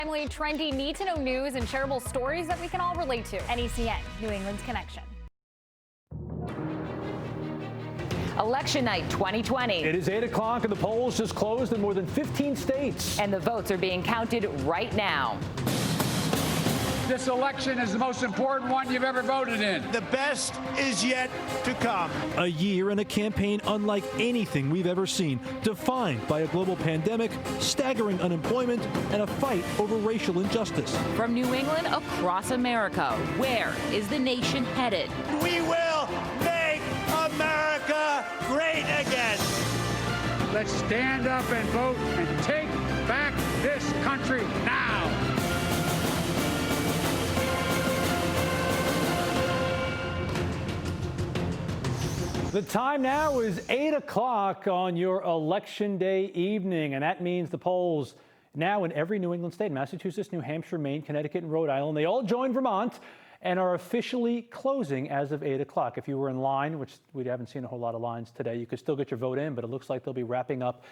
Timely, trendy, need-to-know news and shareable stories that we can all relate to. NECN, New England's connection. Election night 2020. It is 8 o'clock and the polls just closed in more than 15 states. And the votes are being counted right now. This election is the most important one you've ever voted in. The best is yet to come. A year in a campaign unlike anything we've ever seen, defined by a global pandemic, staggering unemployment, and a fight over racial injustice. From New England across America, where is the nation headed? We will make America great again. Let's stand up and vote and take back this country now. The time now is 8 o'clock on your election day evening, and that means the polls now in every New England state, Massachusetts, New Hampshire, Maine, Connecticut, and Rhode Island. They all join Vermont and are officially closing as of 8 o'clock. If you were in line, which we haven't seen a whole lot of lines today, you could still get your vote in, but it looks like they'll be wrapping up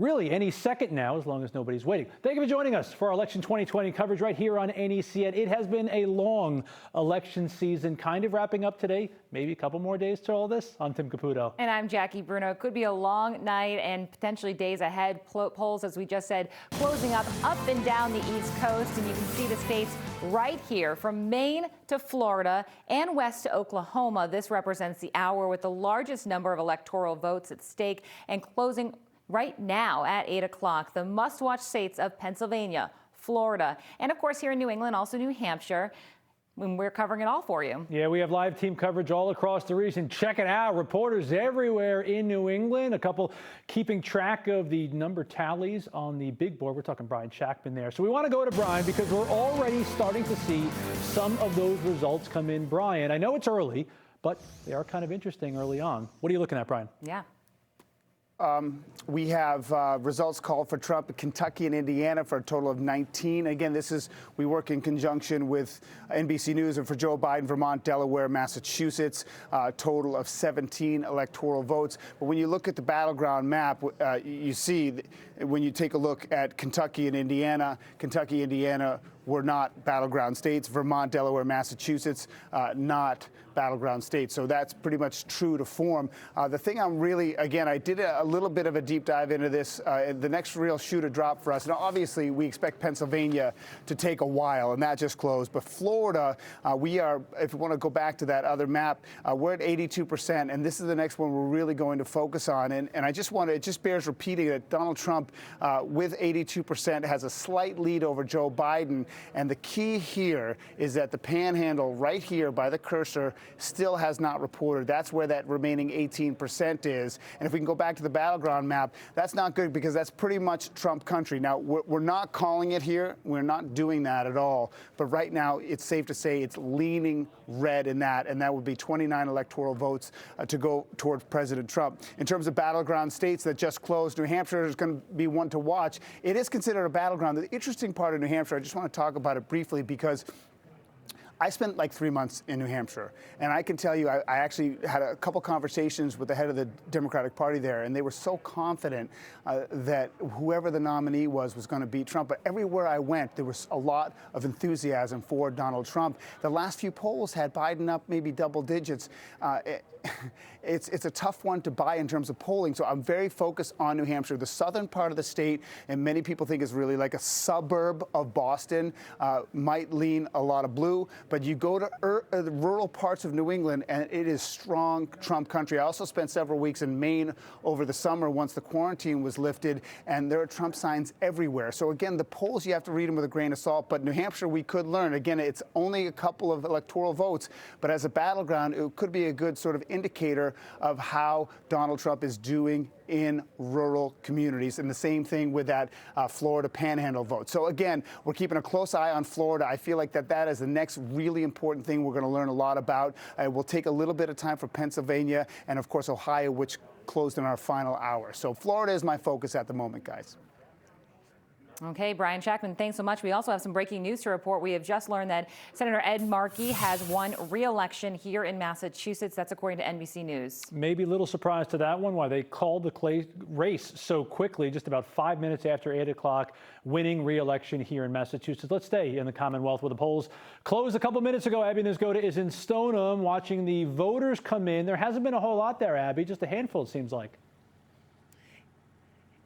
really any second now, as long as nobody's waiting. Thank you for joining us for our Election 2020 coverage right here on NECN. It has been a long election season, kind of wrapping up today. Maybe a couple more days to all this. I'm Tim Caputo. And I'm Jackie Bruno. It could be a long night and potentially days ahead. Polls, as we just said, closing up and down the East Coast. And you can see the states right here from Maine to Florida and west to Oklahoma. This represents the hour with the largest number of electoral votes at stake and closing right now at 8 o'clock, the must-watch states of Pennsylvania, Florida, and of course here in New England, also New Hampshire. We're covering it all for you. Yeah, we have live team coverage all across the region. Check it out. Reporters everywhere in New England. A couple keeping track of the number tallies on the big board. We're talking Brian Shackman there. So we want to go to Brian because we're already starting to see some of those results come in. Brian, I know it's early, but they are kind of interesting early on. What are you looking at, Brian? Yeah. We have results called for Trump in Kentucky and Indiana for a total of 19. Again, we work in conjunction with NBC News, and for Joe Biden, Vermont, Delaware, Massachusetts, a total of 17 electoral votes. But when you look at the battleground map, you see when you take a look at Kentucky and Indiana were not battleground states. Vermont, Delaware, Massachusetts, not battleground states. So that's pretty much true to form. The thing I'm really, again, I did a little bit of a deep dive into this. The next real shoe to drop for us. Now, obviously, we expect Pennsylvania to take a while, and that just closed. But Florida, we are, if we want to go back to that other map, we're at 82%, and this is the next one we're really going to focus on. And I just want to, it just bears repeating that Donald Trump, with 82%, has a slight lead over Joe Biden. And the key here is that the panhandle right here by the cursor still has not reported. That's where that remaining 18% is. And if we can go back to the battleground map, that's not good because that's pretty much Trump country. Now, we're not calling it here. We're not doing that at all. But right now, it's safe to say it's leaning red in that, and that would be 29 electoral votes to go towards President Trump. In terms of battleground states that just closed, New Hampshire is going to be one to watch. It is considered a battleground. The interesting part of New Hampshire, I just want to talk about it briefly because I spent like 3 months in New Hampshire, and I can tell you I actually had a couple conversations with the head of the Democratic Party there, and they were so confident that whoever the nominee was going to beat Trump. But everywhere I went, there was a lot of enthusiasm for Donald Trump. The last few polls had Biden up maybe double digits. It's a tough one to buy in terms of polling, so I'm very focused on New Hampshire. The southern part of the state, and many people think is really like a suburb of Boston, might lean a lot of blue, but you go to the rural parts of New England, and it is strong Trump country. I also spent several weeks in Maine over the summer once the quarantine was lifted, and there are Trump signs everywhere. So again, the polls, you have to read them with a grain of salt, but New Hampshire, we could learn. Again, it's only a couple of electoral votes, but as a battleground, it could be a good sort of indicator of how Donald Trump is doing in rural communities, and the same thing with that Florida panhandle vote. So again, we're keeping a close eye on Florida. I feel like that is the next really important thing we're going to learn a lot about. We'll take a little bit of time for Pennsylvania and, of course, Ohio, which closed in our final hour. So Florida is my focus at the moment, guys. Okay, Brian Shackman, thanks so much. We also have some breaking news to report. We have just learned that Senator Ed Markey has won re-election here in Massachusetts. That's according to NBC News. Maybe a little surprise to that one, why they called the race so quickly, just about 5 minutes after 8 o'clock, winning re-election here in Massachusetts. Let's stay in the Commonwealth where the polls closed a couple minutes ago. Abby Nisgoda is in Stoneham watching the voters come in. There hasn't been a whole lot there, Abby, just a handful it seems like.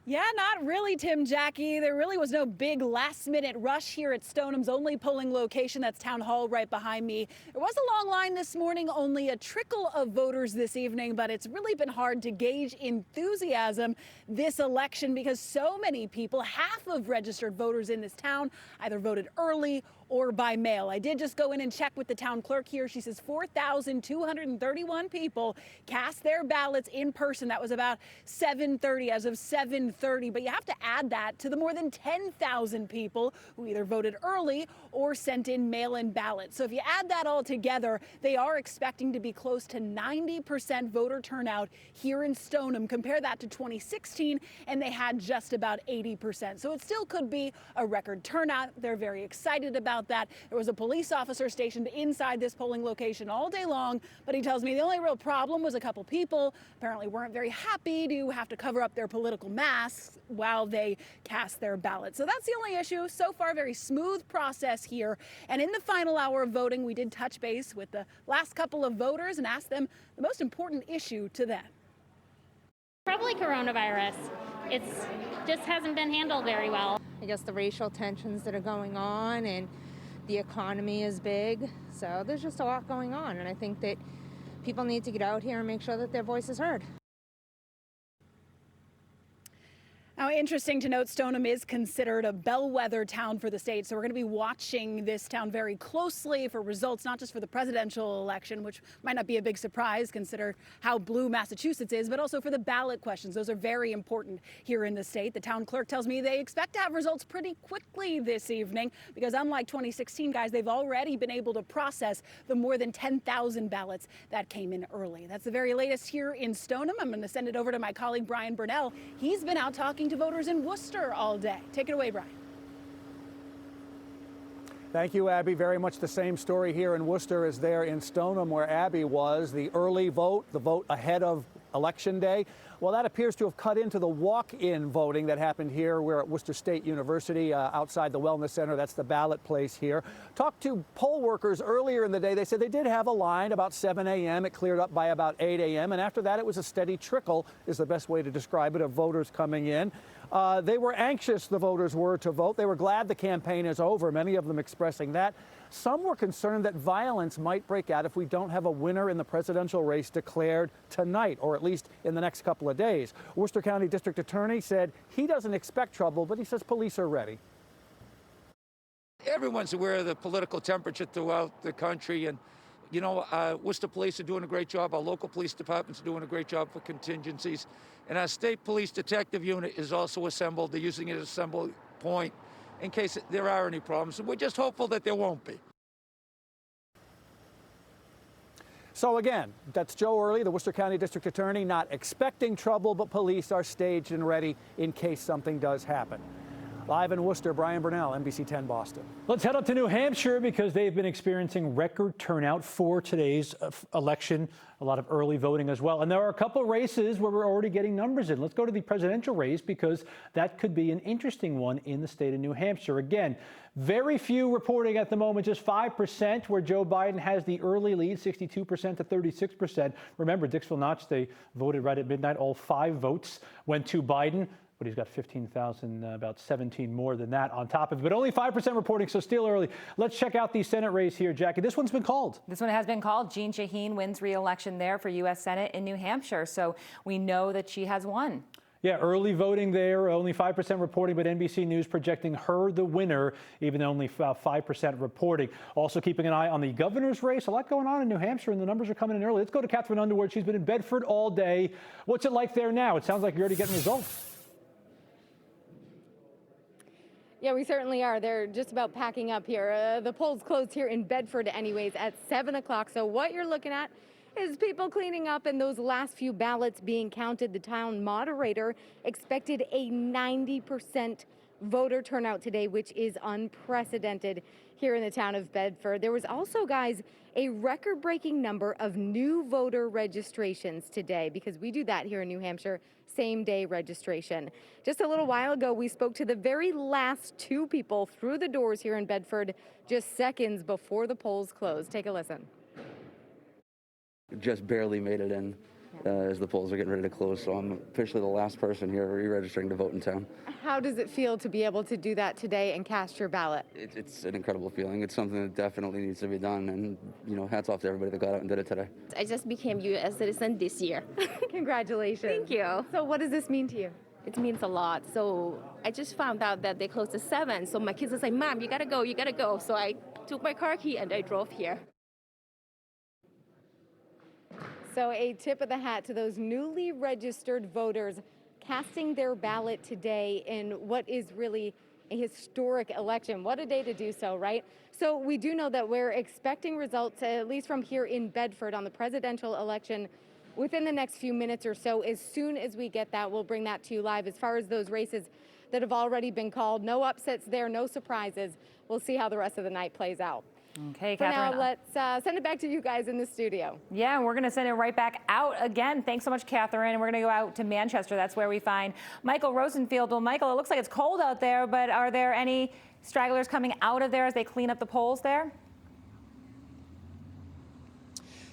Yeah, not really, Tim, Jackie. There really was no big last-minute rush here at Stoneham's only polling location. That's Town Hall right behind me. There was a long line this morning, only a trickle of voters this evening, but it's really been hard to gauge enthusiasm this election because so many people, half of registered voters in this town, either voted early or by mail. I did just go in and check with the town clerk here. She says 4,231 people cast their ballots in person. That was about 7:30 as of 7:30. But you have to add that to the more than 10,000 people who either voted early or sent in mail-in ballots. So if you add that all together, they are expecting to be close to 90% voter turnout here in Stoneham. Compare that to 2016, and they had just about 80%. So it still could be a record turnout. They're very excited about that. There was a police officer stationed inside this polling location all day long, but he tells me the only real problem was a couple people apparently weren't very happy to have to cover up their political masks while they cast their ballots. So that's the only issue. So far, very smooth process here. And in the final hour of voting, we did touch base with the last couple of voters and asked them the most important issue to them. Probably coronavirus. It's just hasn't been handled very well. I guess the racial tensions that are going on and the economy is big. So there's just a lot going on. And I think that people need to get out here and make sure that their voice is heard. Now, interesting to note, Stoneham is considered a bellwether town for the state, so we're going to be watching this town very closely for results, not just for the presidential election, which might not be a big surprise, consider how blue Massachusetts is, but also for the ballot questions. Those are very important here in the state. The town clerk tells me they expect to have results pretty quickly this evening because unlike 2016, guys, they've already been able to process the more than 10,000 ballots that came in early. That's the very latest here in Stoneham. I'm going to send it over to my colleague, Brian Burnell. He's been out talking to voters in Worcester all day. Take it away, Brian. Thank you, Abby. Very much the same story here in Worcester as there in Stoneham, where Abby was. The early vote, the vote ahead of Election Day, well, that appears to have cut into the walk-in voting that happened here. We're at Worcester State University outside the Wellness Center. That's the ballot place here. Talked to poll workers earlier in the day. They said they did have a line about 7 a.m. It cleared up by about 8 a.m. And after that, it was a steady trickle, is the best way to describe it, of voters coming in. They were anxious, the voters were, to vote. They were glad the campaign is over, many of them expressing that. Some were concerned that violence might break out if we don't have a winner in the presidential race declared tonight, or at least in the next couple of days. Worcester County District Attorney said he doesn't expect trouble, but he says police are ready. Everyone's aware of the political temperature throughout the country, and you know, Worcester Police are doing a great job. Our local police departments are doing a great job for contingencies. And our state police detective unit is also assembled. They're using it as an assembly point in case there are any problems. And we're just hopeful that there won't be. So again, that's Joe Early, the Worcester County District Attorney, not expecting trouble, but police are staged and ready in case something does happen. Live in Worcester, Brian Burnell, NBC 10 Boston. Let's head up to New Hampshire because they've been experiencing record turnout for today's election. A lot of early voting as well. And there are a couple races where we're already getting numbers in. Let's go to the presidential race because that could be an interesting one in the state of New Hampshire. Again, very few reporting at the moment, just 5% where Joe Biden has the early lead, 62% to 36%. Remember, Dixville Notch, they voted right at midnight. All 5 votes went to Biden. But he's got 15,000, about 17 more than that on top of it. But only 5% reporting, so still early. Let's check out the Senate race here, Jackie. This one's been called. This one has been called. Jean Shaheen wins re-election there for U.S. Senate in New Hampshire, so we know that she has won. Yeah, early voting there, only 5% reporting, but NBC News projecting her the winner, even though only 5% reporting. Also keeping an eye on the governor's race. A lot going on in New Hampshire, and the numbers are coming in early. Let's go to Catherine Underwood. She's been in Bedford all day. What's it like there now? It sounds like you're already getting results. Yeah, we certainly are. They're just about packing up here. The polls closed here in Bedford anyways at 7 o'clock. So what you're looking at is people cleaning up and those last few ballots being counted. The town moderator expected a 90% voter turnout today, which is unprecedented here in the town of Bedford. There was also, guys, a record-breaking number of new voter registrations today, because we do that here in New Hampshire, same-day registration. Just a little while ago, we spoke to the very last 2 people through the doors here in Bedford just seconds before the polls closed. Take a listen. Just barely made it in as the polls are getting ready to close, so I'm officially the last person here re-registering to vote in town. How does it feel to be able to do that today and cast your ballot? It's an incredible feeling. It's something that definitely needs to be done, and hats off to everybody that got out and did it today. I just became U.S. citizen this year. Congratulations. Thank you. So what does this mean to you? It means a lot. So I just found out that they closed at 7, so my kids are like, Mom, you gotta go, you gotta go. So I took my car key and I drove here. So a tip of the hat to those newly registered voters casting their ballot today in what is really a historic election. What a day to do so, right? So we do know that we're expecting results, at least from here in Bedford, on the presidential election within the next few minutes or so. As soon as we get that, we'll bring that to you live. As far as those races that have already been called, no upsets there, no surprises. We'll see how the rest of the night plays out. Okay, For Catherine. now, let's send it back to you guys in the studio. Yeah, and we're going to send it right back out again. Thanks so much, Catherine. And we're going to go out to Manchester. That's where we find Michael Rosenfield. Well, Michael, it looks like it's cold out there, but are there any stragglers coming out of there as they clean up the polls there?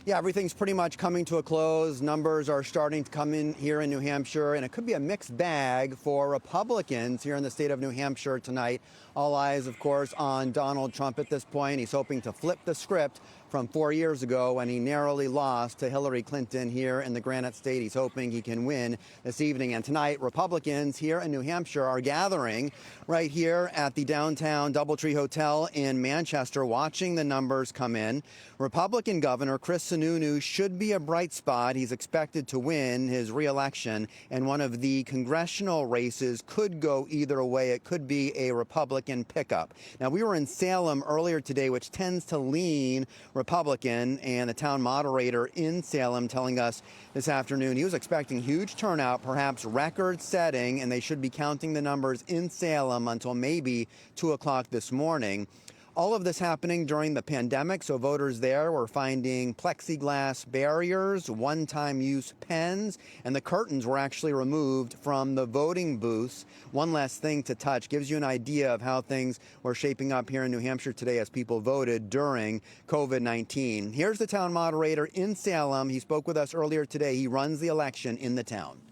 Yeah, everything's pretty much coming to a close. Numbers are starting to come in here in New Hampshire, and it could be a mixed bag for Republicans here in the state of New Hampshire tonight. All eyes, of course, on Donald Trump at this point. He's hoping to flip the script from 4 years ago when he narrowly lost to Hillary Clinton here in the Granite State. He's hoping he can win this evening. And tonight, Republicans here in New Hampshire are gathering right here at the downtown Doubletree Hotel in Manchester, watching the numbers come in. Republican Governor Chris Sununu should be a bright spot. He's expected to win his re-election, and one of the congressional races could go either way. It could be a Republican pickup. Now, we were in Salem earlier today, which tends to lean Republican, and the town moderator in Salem telling us this afternoon he was expecting huge turnout, perhaps record-setting, and they should be counting the numbers in Salem until maybe 2 o'clock this morning. All of this happening during the pandemic, so voters there were finding plexiglass barriers, one-time use pens, and the curtains were actually removed from the voting booths. One less thing to touch. Gives you an idea of how things were shaping up here in New Hampshire today as people voted during COVID-19. Here's the town moderator in Salem. He spoke with us earlier today. He runs the election in the town.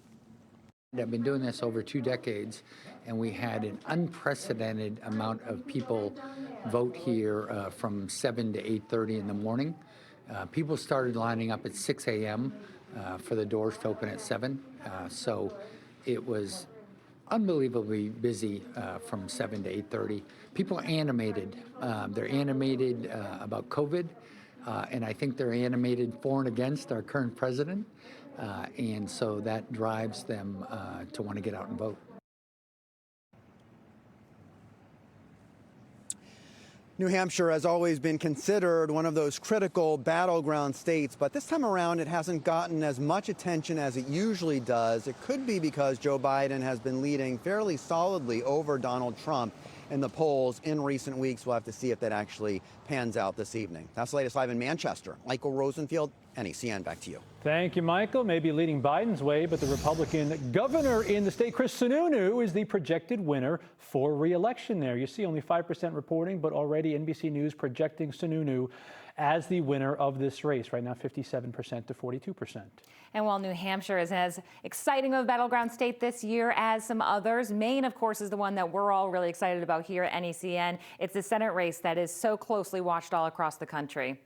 I've been doing this over 2 decades, and we had an unprecedented amount of people vote here from 7 to 8:30 in the morning. People started lining up at 6 a.m. For the doors to open at 7. So it was unbelievably busy from 7 to 8:30. People are animated. They're animated about COVID, and I think they're animated for and against our current president. And so that drives them to want to get out and vote. New Hampshire has always been considered one of those critical battleground states, but this time around it hasn't gotten as much attention as it usually does. It could be because Joe Biden has been leading fairly solidly over Donald Trump in the polls in recent weeks. We'll have to see if that actually pans out this evening. That's the latest live in Manchester. Michael Rosenfield, NECN, back to you. Thank you, Michael. Maybe leading Biden's way, but the Republican governor in the state, Chris Sununu, is the projected winner for re-election there. You see only 5% reporting, but already NBC News projecting Sununu as the winner of this race. Right now, 57% to 42%. And while New Hampshire is as exciting of a battleground state this year as some others, Maine, of course, is the one that we're all really excited about here at NECN. It's the Senate race that is so closely watched all across the country.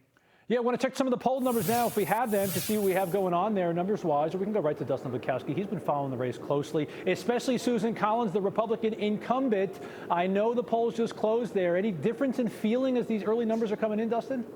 Yeah, I want to check some of the poll numbers now if we have them to see what we have going on there numbers-wise, or we can go right to Dustin Bukowski. He's been following the race closely, especially Susan Collins, the Republican incumbent. I know the polls just closed there. Any difference in feeling as these early numbers are coming in, Dustin?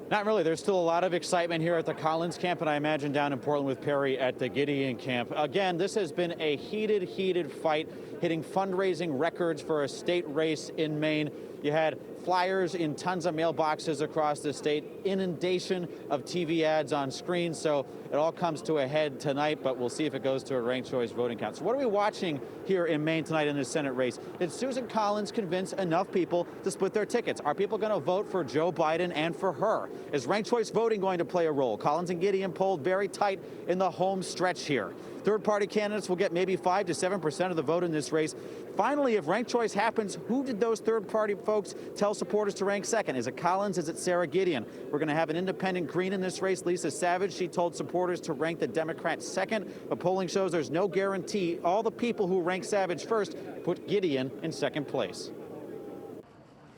Not really. There's still a lot of excitement here at the Collins camp, and I imagine down in Portland with Perry at the Gideon camp. Again, this has been a heated fight hitting fundraising records for a state race in Maine. You had flyers in tons of mailboxes across the state, inundation of TV ads on screen. So it all comes to a head tonight, but we'll see if it goes to a ranked choice voting count. So what are we watching here in Maine tonight in the Senate race? Did Susan Collins convince enough people to split their tickets? Are people going to vote for Joe Biden and for her? Is ranked choice voting going to play a role? Collins and Gideon polled very tight in the home stretch here. Third-party candidates will get maybe 5 to 7% of the vote in this race. Finally, if ranked choice happens, who did those third-party folks tell supporters to rank second? Is it Collins? Is it Sarah Gideon? We're going to have an independent green in this race, Lisa Savage. She told supporters to rank the Democrat second, but polling shows there's no guarantee all the people who rank Savage first put Gideon in second place.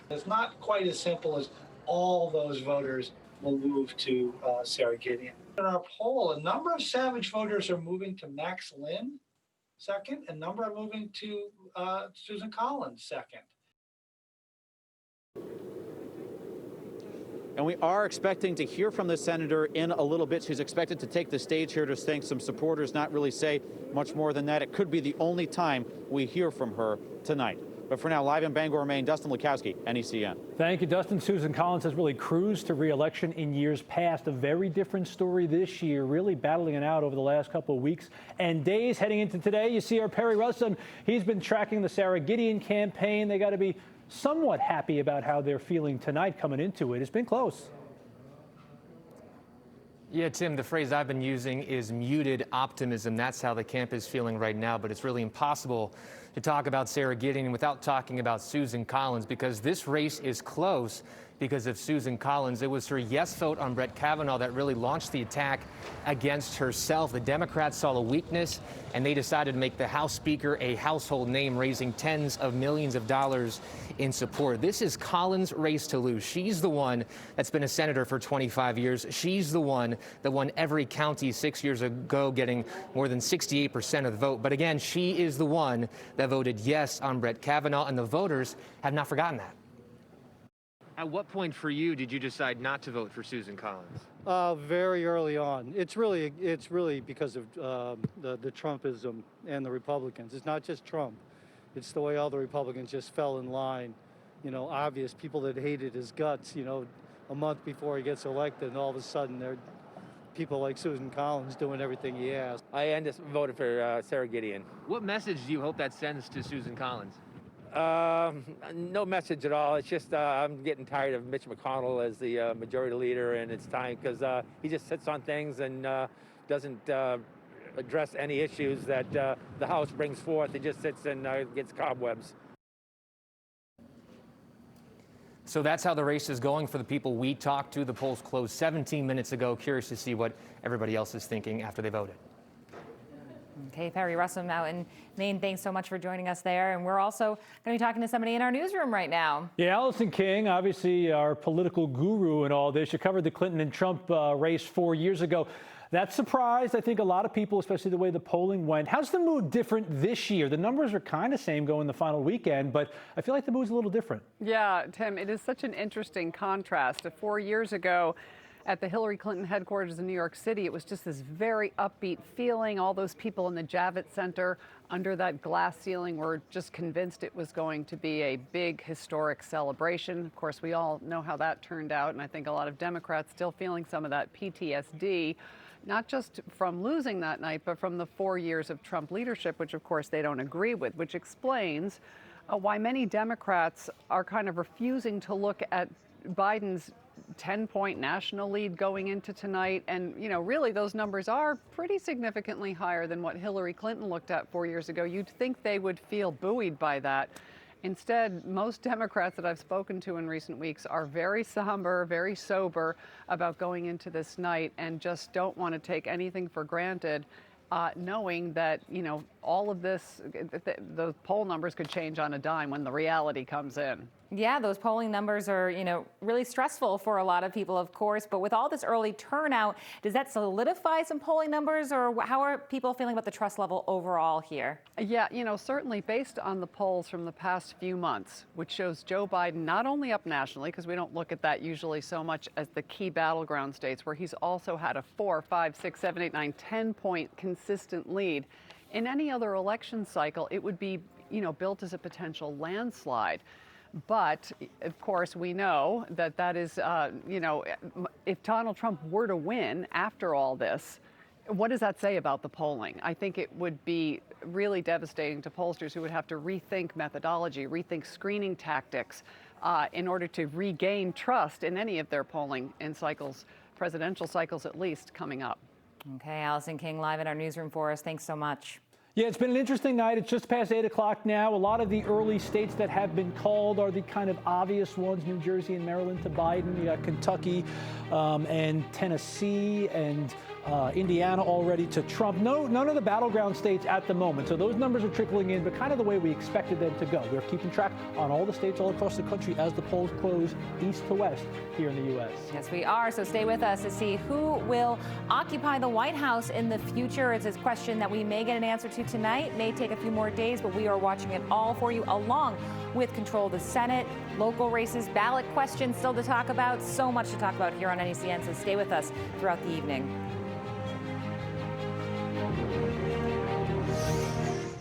It's not quite as simple as all those voters will move to Sarah Gideon. In our poll, a number of Savage voters are moving to Max Lynn second, a number are moving to Susan Collins second. And we are expecting to hear from the senator in a little bit. She's expected to take the stage here to thank some supporters, not really say much more than that. It could be the only time we hear from her tonight. But for now, live in Bangor, Maine, Dustin Lukowski, NECN. Thank you, Dustin. Susan Collins has really cruised to re-election in years past. A very different story this year, really battling it out over the last couple of weeks and days. Heading into today, you see our Perry Russom. He's been tracking the Sarah Gideon campaign. They got to be somewhat happy about how they're feeling tonight coming into it. It's been close. Yeah, Tim, the phrase I've been using is muted optimism. That's how the camp is feeling right now, but it's really impossible to talk about Sarah Gideon without talking about Susan Collins, because this race is close because of Susan Collins. It was her yes vote on Brett Kavanaugh that really launched the attack against herself. The Democrats saw a weakness, and they decided to make the House Speaker a household name, raising tens of millions of dollars in support. This is Collins' race to lose. She's the one that's been a senator for 25 years. She's the one that won every county 6 years ago, getting more than 68% of the vote. But again, she is the one that voted yes on Brett Kavanaugh, and the voters have not forgotten that. At what point for you did you decide not to vote for Susan Collins? Very early on. It's really because of the Trumpism and the Republicans. It's not just Trump. It's the way all the Republicans just fell in line. You know, obvious people that hated his guts, you know, a month before he gets elected, and all of a sudden they're people like Susan Collins doing everything he asked. I voted for Sarah Gideon. What message do you hope that sends to Susan Collins? No message at all. It's just I'm getting tired of Mitch McConnell as the majority leader, and it's time because he just sits on things and doesn't address any issues that the House brings forth. He just sits and gets cobwebs. So that's how the race is going for the people we talked to. The polls closed 17 minutes ago. Curious to see what everybody else is thinking after they voted. Okay, Perry Russom out in Maine, thanks so much for joining us there. And we're also going to be talking to somebody in our newsroom right now. Yeah, Allison King, obviously our political guru in all this. You covered the Clinton and Trump race 4 years ago. That surprised, I think, a lot of people, especially the way the polling went. How's the mood different this year? The numbers are kind of same going the final weekend, but I feel like the mood's a little different. Yeah, Tim, it is such an interesting contrast. 4 years ago, at the Hillary Clinton headquarters in New York City, it was just this very upbeat feeling. All those people in the Javits Center under that glass ceiling were just convinced it was going to be a big historic celebration. Of course, we all know how that turned out, and I think a lot of Democrats still feeling some of that PTSD, not just from losing that night, but from the 4 years of Trump leadership, which of course they don't agree with, which explains why many Democrats are kind of refusing to look at Biden's 10-point national lead going into tonight. And, you know, really those numbers are pretty significantly higher than what Hillary Clinton looked at 4 years ago. You'd think they would feel buoyed by that. Instead, most Democrats that I've spoken to in recent weeks are very somber, very sober about going into this night and just don't want to take anything for granted, knowing that, you know, all of this, those poll numbers could change on a dime when the reality comes in. Yeah, those polling numbers are, you know, really stressful for a lot of people, of course. But with all this early turnout, does that solidify some polling numbers, or how are people feeling about the trust level overall here? Yeah, you know, certainly based on the polls from the past few months, which shows Joe Biden not only up nationally, because we don't look at that usually so much as the key battleground states, where he's also had a 4, 5, 6, 7, 8, 9, 10-point consistent lead. In any other election cycle, it would be built as a potential landslide. But, of course, we know that is, if Donald Trump were to win after all this, what does that say about the polling? I think it would be really devastating to pollsters who would have to rethink methodology, rethink screening tactics in order to regain trust in any of their polling in cycles, presidential cycles at least, coming up. Okay, Allison King live in our newsroom for us. Thanks so much. Yeah, it's been an interesting night. It's just past 8 o'clock now. A lot of the early states that have been called are the kind of obvious ones, New Jersey and Maryland to Biden. You got Kentucky and Tennessee and Indiana already to Trump. None of the battleground states at the moment. So those numbers are trickling in, but kind of the way we expected them to go. We're keeping track on all the states all across the country as the polls close east to west here in the U.S. Yes, we are. So stay with us to see who will occupy the White House in the future. It's a question that we may get an answer to tonight. May take a few more days, but we are watching it all for you, along with control of the Senate, local races, ballot questions still to talk about. So much to talk about here on NECN. So stay with us throughout the evening.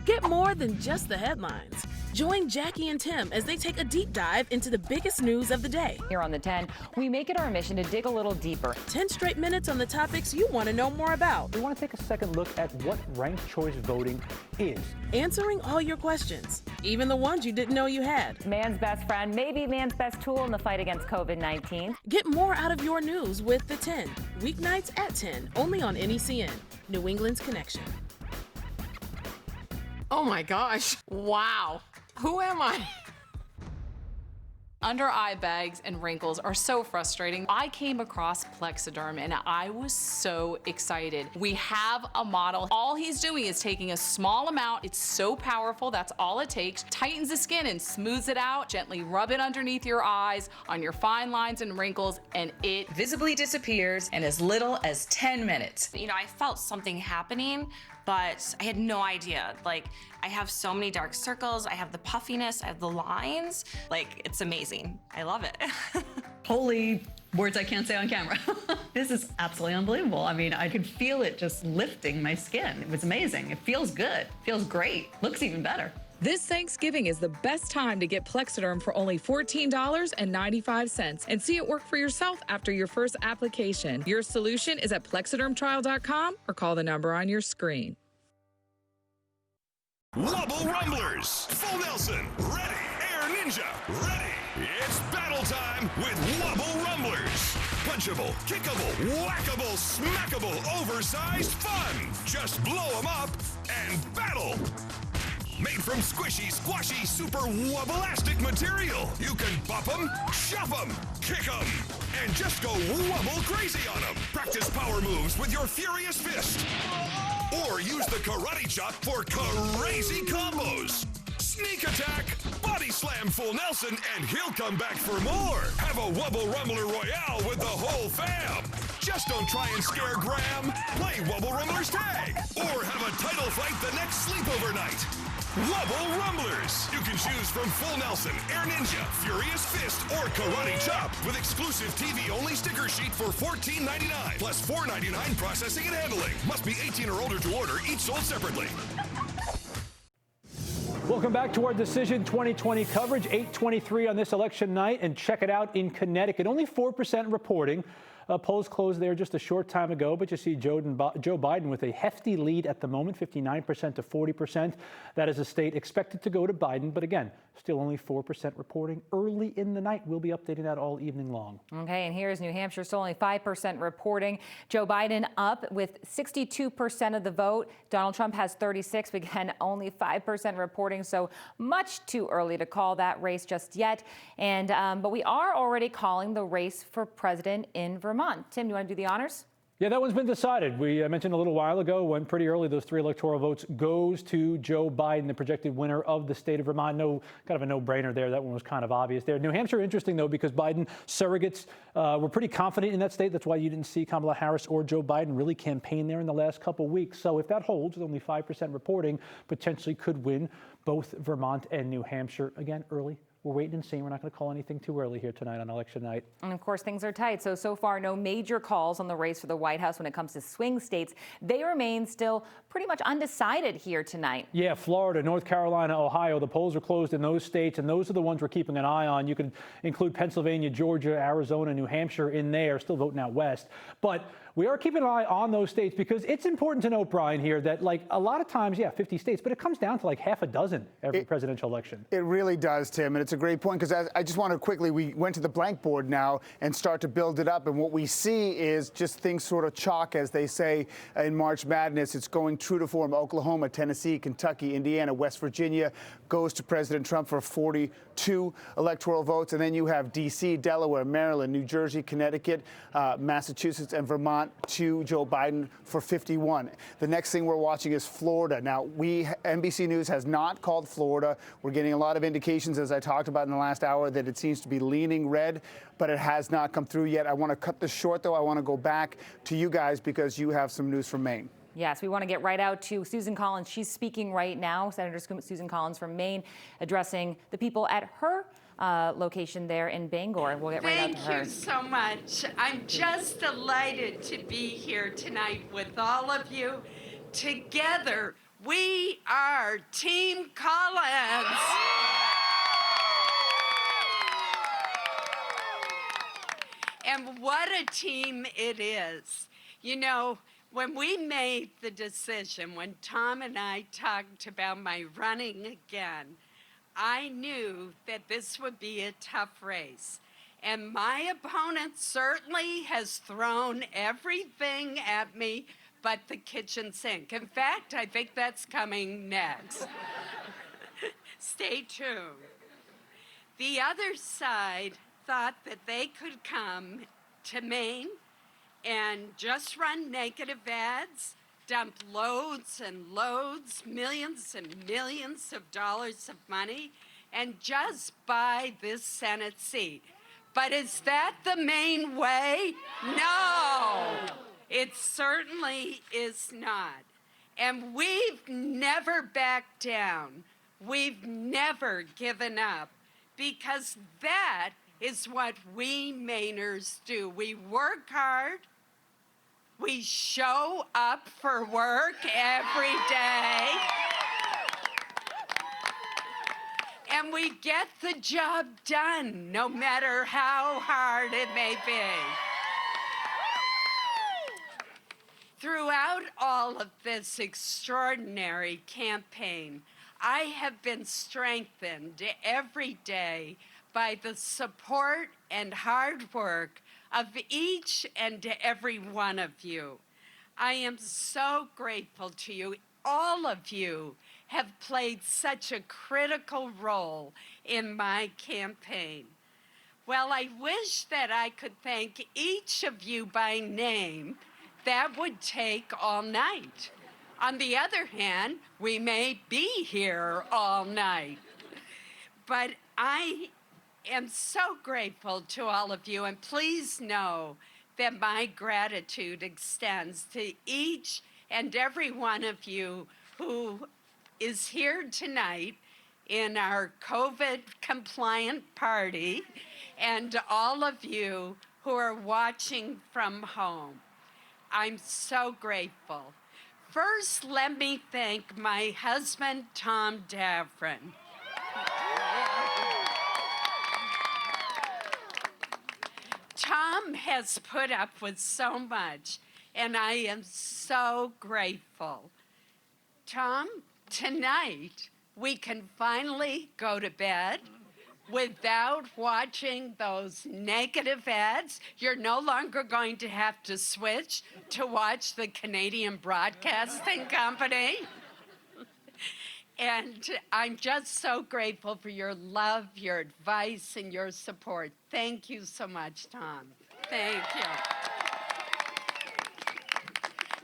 Get more than just the headlines. Join Jackie and Tim as they take a deep dive into the biggest news of the day. Here on the 10, we make it our mission to dig a little deeper. 10 straight minutes on the topics you want to know more about. We want to take a second look at what ranked choice voting is. Answering all your questions, even the ones you didn't know you had. Man's best friend, maybe man's best tool in the fight against COVID-19. Get more out of your news with the 10. Weeknights at 10, only on NECN, New England's Connection. Oh my gosh. Wow. Who am I? Under eye bags and wrinkles are so frustrating. I came across Plexiderm and I was so excited. We have a model. All he's doing is taking a small amount. It's so powerful. That's all it takes. Tightens the skin and smooths it out. Gently rub it underneath your eyes, on your fine lines and wrinkles, and it visibly disappears in as little as 10 minutes. You know, I felt something happening, but I had no idea. Like, I have so many dark circles, I have the puffiness, I have the lines. Like, it's amazing. I love it. Holy words I can't say on camera. This is absolutely unbelievable. I mean, I could feel it just lifting my skin. It was amazing. It feels good, feels great, looks even better. This Thanksgiving is the best time to get Plexiderm for only $14.95 and see it work for yourself after your first application. Your solution is at plexidermtrial.com or call the number on your screen. Wubble Rumblers, Full Nelson, ready. Air Ninja, ready. It's battle time with Wubble Rumblers. Punchable, kickable, whackable, smackable, oversized fun. Just blow them up and battle. Made from squishy, squashy, super wubble-lastic material. You can pop them, shove them, kick them, and just go wubble crazy on them. Practice power moves with your furious fist. Or use the karate chop for crazy combos. Sneak attack, body slam Full Nelson, and he'll come back for more. Have a Wubble Rumbler Royale with the whole fam. Just don't try and scare Graham. Play Wubble Rumblers Tag. Or have a title fight the next sleepover night. Wubble Rumblers. You can choose from Full Nelson, Air Ninja, Furious Fist, or Karate Chop with exclusive TV-only sticker sheet for $14.99 plus $4.99 processing and handling. Must be 18 or older to order, each sold separately. Welcome back to our Decision 2020 coverage, 8:23 on this election night, and check it out in Connecticut. Only 4% reporting. Polls closed there just a short time ago, but you see Joe Biden with a hefty lead at the moment, 59% to 40%. That is a state expected to go to Biden, but again, still only 4% reporting early in the night. We'll be updating that all evening long. Okay, and here's New Hampshire, still only 5% reporting. Joe Biden up with 62% of the vote. Donald Trump has 36, but again, only 5% reporting, so much too early to call that race just yet. And but we are already calling the race for president in Vermont. Tim, you want to do the honors? Yeah, that one's been decided. We mentioned a little while ago when pretty early those 3 electoral votes goes to Joe Biden, the projected winner of the state of Vermont. No, kind of a no-brainer there. That one was kind of obvious there. New Hampshire, interesting, though, because Biden surrogates were pretty confident in that state. That's why you didn't see Kamala Harris or Joe Biden really campaign there in the last couple weeks. So if that holds, with only 5% reporting, potentially could win both Vermont and New Hampshire. Again, early we're waiting and seeing. We're not going to call anything too early here tonight on election night. And of course, things are tight. So far, no major calls on the race for the White House when it comes to swing states. They remain still pretty much undecided here tonight. Yeah, Florida, North Carolina, Ohio, the polls are closed in those states, and those are the ones we're keeping an eye on. You can include Pennsylvania, Georgia, Arizona, New Hampshire in there, still voting out west. But we are keeping an eye on those states because it's important to note, Brian, here that like a lot of times, 50 states, but it comes down to like half a dozen every presidential election. It really does, Tim, and it's a great point because I just want to quickly, we went to the blank board now and start to build it up, and what we see is just things sort of chalk, as they say in March Madness. It's going true to form. Oklahoma, Tennessee, Kentucky, Indiana, West Virginia goes to President Trump for 42 electoral votes, and then you have D.C., Delaware, Maryland, New Jersey, Connecticut, Massachusetts, and Vermont to Joe Biden for 51. The next thing we're watching is Florida. Now, NBC News has not called Florida. We're getting a lot of indications, as I talked about in the last hour, that it seems to be leaning red, but it has not come through yet. I want to cut this short, though. I want to go back to you guys because you have some news from Maine. Yes, we want to get right out to Susan Collins. She's speaking right now, Senator Susan Collins from Maine, addressing the people at her location there in Bangor. We'll get right out to her. Thank you so much. I'm just delighted to be here tonight with all of you. Together, we are Team Collins. And what a team it is. You know, when we made the decision, when Tom and I talked about my running again, I knew that this would be a tough race. And my opponent certainly has thrown everything at me but the kitchen sink. In fact, I think that's coming next. Stay tuned. The other side thought that they could come to Maine and just run negative ads, dump loads and loads, millions and millions of dollars of money, and just buy this Senate seat. But is that the Maine way? No, it certainly is not. And we've never backed down. We've never given up, because that is what we Mainers do. We work hard. We show up for work every day. And we get the job done, no matter how hard it may be. Throughout all of this extraordinary campaign, I have been strengthened every day by the support and hard work of each and every one of you. I am so grateful to you. All of you have played such a critical role in my campaign. Well, I wish that I could thank each of you by name. That would take all night. On the other hand, we may be here all night. But I am so grateful to all of you, and please know that my gratitude extends to each and every one of you who is here tonight in our COVID-compliant party, and all of you who are watching from home. I'm so grateful. First, let me thank my husband, Tom Davron. Tom has put up with so much, and I am so grateful. Tom, tonight we can finally go to bed without watching those negative ads. You're no longer going to have to switch to watch the Canadian Broadcasting Company. And I'm just so grateful for your love, your advice, and your support. Thank you so much, Tom. Thank you.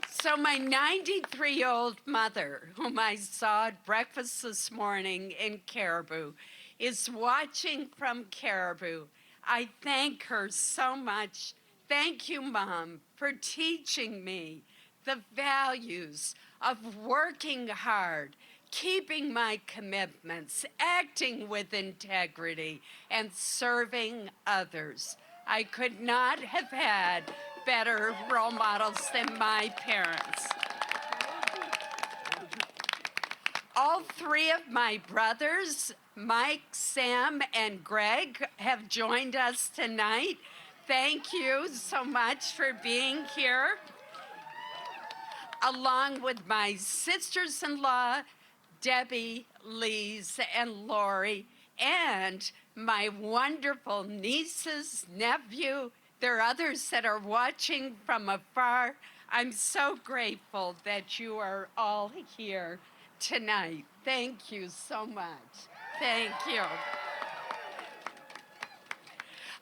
So my 93-year-old mother, whom I saw at breakfast this morning in Caribou, is watching from Caribou. I thank her so much. Thank you, Mom, for teaching me the values of working hard, keeping my commitments, acting with integrity, and serving others. I could not have had better role models than my parents. All three of my brothers, Mike, Sam, and Greg, have joined us tonight. Thank you so much for being here. Along with my sisters-in-law, Debbie, Lise, and Lori, and my wonderful nieces, nephew. There are others that are watching from afar. I'm so grateful that you are all here tonight. Thank you so much. Thank you.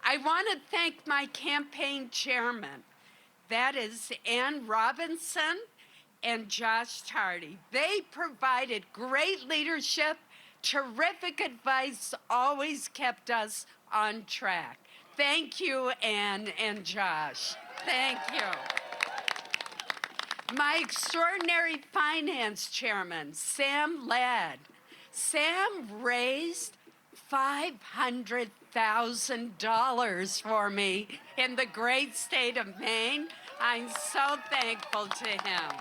I want to thank my campaign chairman. That is Ann Robinson and Josh Tardy. They provided great leadership, terrific advice, always kept us on track. Thank you, Ann and Josh. Thank you. My extraordinary finance chairman, Sam Ladd. Sam raised $500,000 for me in the great state of Maine. I'm so thankful to him.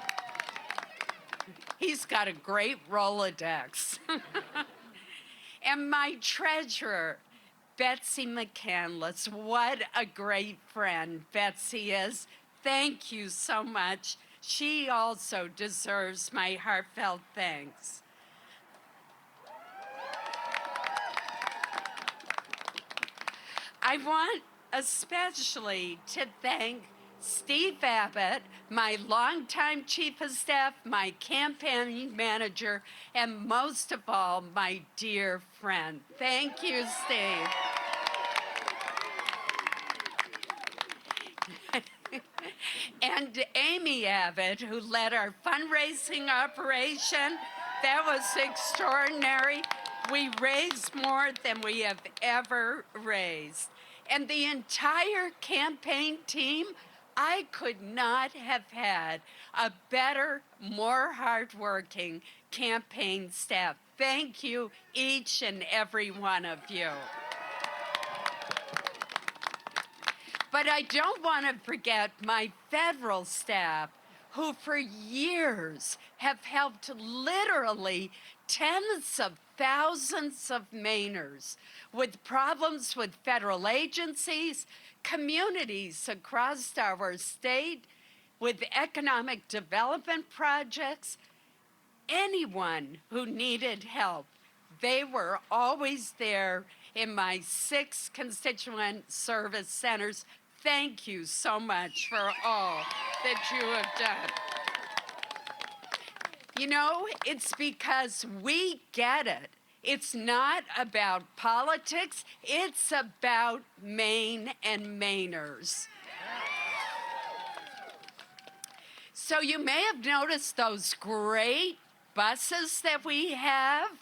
He's got a great Rolodex. And my treasurer, Betsy McCandless. What a great friend Betsy is. Thank you so much. She also deserves my heartfelt thanks. I want especially to thank Steve Abbott, my longtime chief of staff, my campaign manager, and most of all, my dear friend. Thank you, Steve. And Amy Abbott, who led our fundraising operation. That was extraordinary. We raised more than we have ever raised. And the entire campaign team, I could not have had a better, more hardworking campaign staff. Thank you, each and every one of you. But I don't want to forget my federal staff, who for years have helped literally tens of thousands of Mainers with problems with federal agencies, communities across our state, with economic development projects, anyone who needed help. They were always there in my 6 constituent service centers. Thank you so much for all that you have done. You know, it's because we get it. It's not about politics, it's about Maine and Mainers. So you may have noticed those great buses that we have.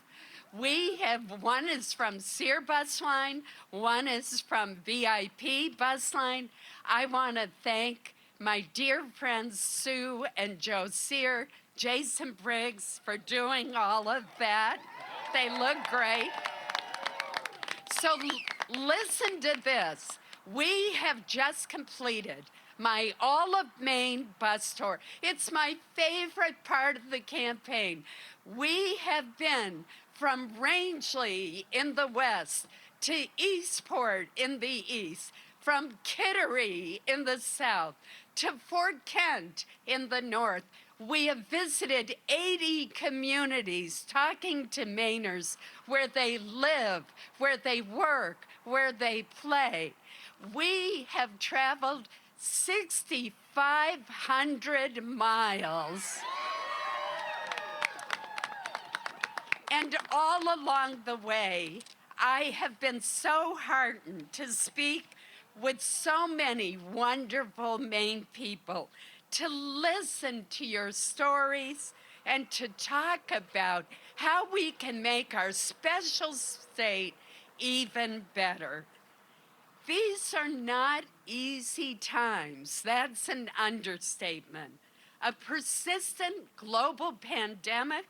We have, one is from Sear Bus Line, one is from VIP Bus Line. I want to thank my dear friends Sue and Joe Sear, Jason Briggs for doing all of that. They look great. So listen to this. We have just completed my All of Maine bus tour. It's my favorite part of the campaign. We have been from Rangeley in the west to Eastport in the east, from Kittery in the south to Fort Kent in the north. We have visited 80 communities talking to Mainers where they live, where they work, where they play. We have traveled 6,500 miles. And all along the way, I have been so heartened to speak with so many wonderful Maine people, to listen to your stories and to talk about how we can make our special state even better. These are not easy times. That's an understatement. A persistent global pandemic,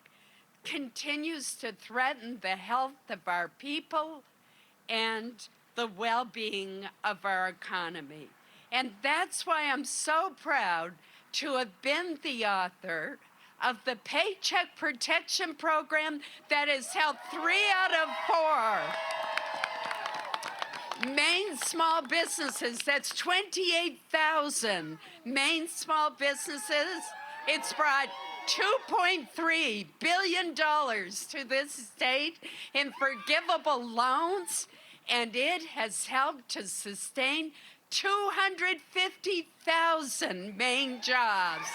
continues to threaten the health of our people and the well-being of our economy. And that's why I'm so proud to have been the author of the Paycheck Protection Program that has helped 3 out of 4 Maine small businesses. That's 28,000 Maine small businesses. It's brought $2.3 billion to this state in forgivable loans, and it has helped to sustain 250,000 Maine jobs.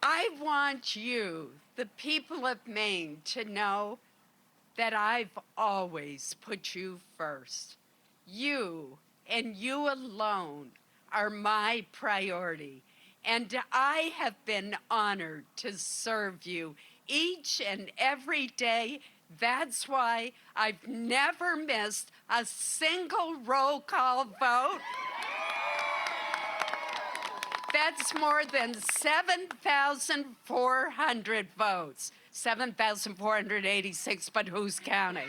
I want you, the people of Maine, to know that I've always put you first. You, and you alone, are my priority, and I have been honored to serve you each and every day. That's why I've never missed a single roll call vote. That's more than 7,400 votes. 7,486, but who's counting?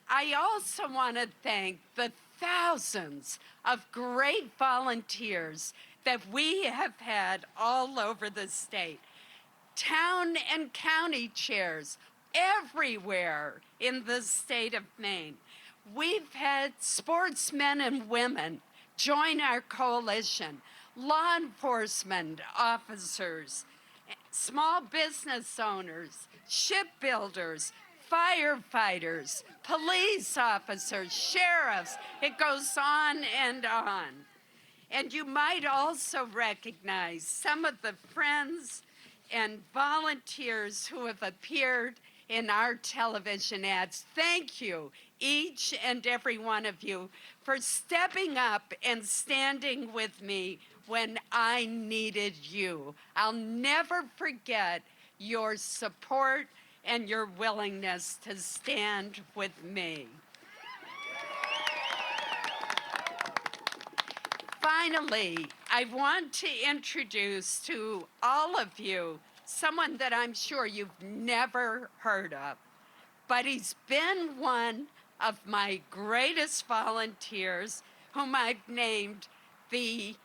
I also want to thank the thousands of great volunteers that we have had all over the state. Town and county chairs everywhere in the state of Maine. We've had sportsmen and women join our coalition, law enforcement officers, small business owners, shipbuilders, firefighters, police officers, sheriffs. It goes on and on. And you might also recognize some of the friends and volunteers who have appeared in our television ads. Thank you, each and every one of you, for stepping up and standing with me when I needed you. I'll never forget your support and your willingness to stand with me. Finally, I want to introduce to all of you someone that I'm sure you've never heard of, but he's been one of my greatest volunteers, whom I've named the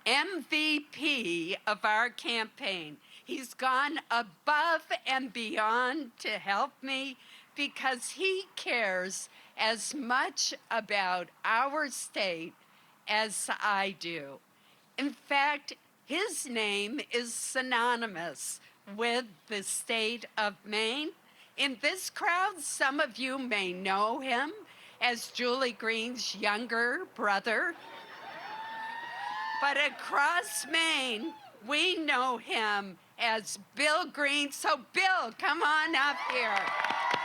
MVP of our campaign. He's gone above and beyond to help me because he cares as much about our state as I do. In fact, his name is synonymous with the state of Maine. In this crowd, some of you may know him as Julie Green's younger brother. But across Maine, we know him as Bill Green. So Bill, come on up here.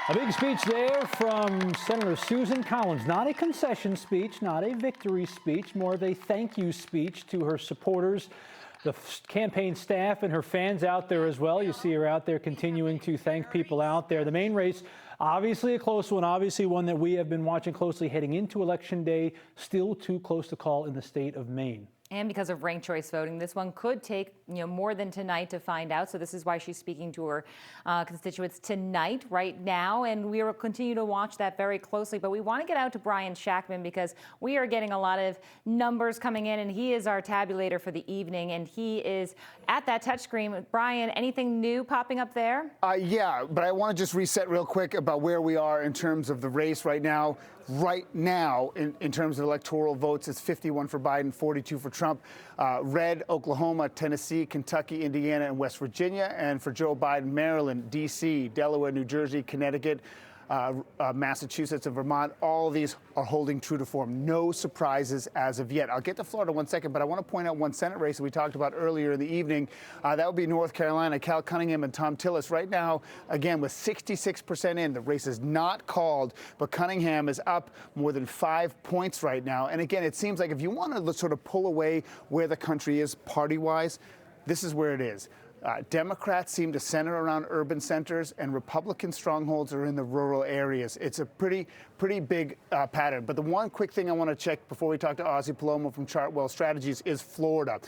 A big speech there from Senator Susan Collins. Not a concession speech, not a victory speech, more of a thank you speech to her supporters, the campaign staff, and her fans out there as well. You see her out there continuing to thank people out there. The Maine race, obviously a close one, obviously one that we have been watching closely heading into Election Day. Still too close to call in the state of Maine. And because of ranked choice voting, this one could take more than tonight to find out. So this is why she's speaking to her constituents tonight, right now. And we will continue to watch that very closely. But we want to get out to Brian Shackman because we are getting a lot of numbers coming in. And he is our tabulator for the evening. And he is at that touchscreen. Brian, anything new popping up there? Yeah, but I want to just reset real quick about where we are in terms of the race right now. Right now, in terms of electoral votes, it's 51 for Biden, 42 for Trump. Red, Oklahoma, Tennessee, Kentucky, Indiana, and West Virginia. And for Joe Biden, Maryland, D.C., Delaware, New Jersey, Connecticut, Massachusetts, and Vermont. All of these are holding true to form. No surprises as of yet. I'll get to Florida in 1 second, but I want to point out one Senate race that we talked about earlier in the evening. That would be North Carolina, Cal Cunningham and Tom Tillis. Right now, again, with 66% in, the race is not called, but Cunningham is up more than 5 points right now. And again, it seems like if you want to sort of pull away where the country is party-wise, this is where it is. Democrats seem to center around urban centers, and Republican strongholds are in the rural areas. It's a pretty big pattern. But the one quick thing I want to check before we talk to Ozzie Palomo from Chartwell Strategies is Florida,